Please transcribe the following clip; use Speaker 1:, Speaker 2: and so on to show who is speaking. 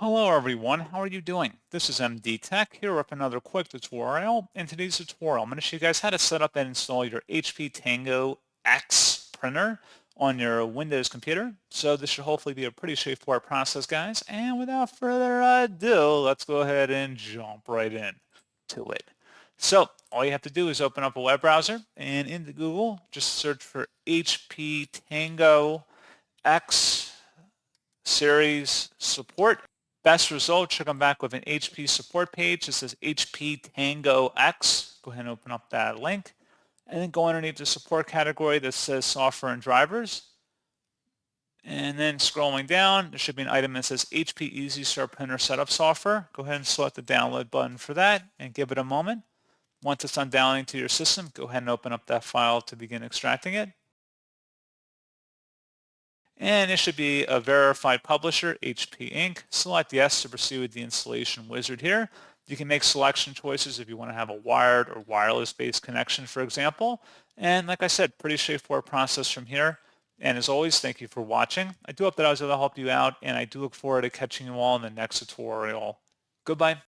Speaker 1: Hello everyone, how are you doing? This is MD Tech here with another quick tutorial. In today's tutorial, I'm going to show you guys how to set up and install your HP Tango X printer on your Windows computer. So this should hopefully be a pretty straightforward process, guys. And without further ado, let's go ahead and jump right in to it. So all you have to do is open up a web browser and into Google, just search for HP Tango X series support. Best result should come back with an HP support page. It says HP Tango X. Go ahead and open up that link. And then go underneath the support category that says software and drivers. And then scrolling down, there should be an item that says HP Easy Start Printer Setup Software. Go ahead and select the download button for that and give it a moment. Once it's done downloading to your system, go ahead and open up that file to begin extracting it. And it should be a verified publisher, HP Inc. Select yes to proceed with the installation wizard here. You can make selection choices if you want to have a wired or wireless based connection, for example. And like I said, pretty straightforward process from here. And as always, thank you for watching. I do hope that I was able to help you out, and I do look forward to catching you all in the next tutorial. Goodbye.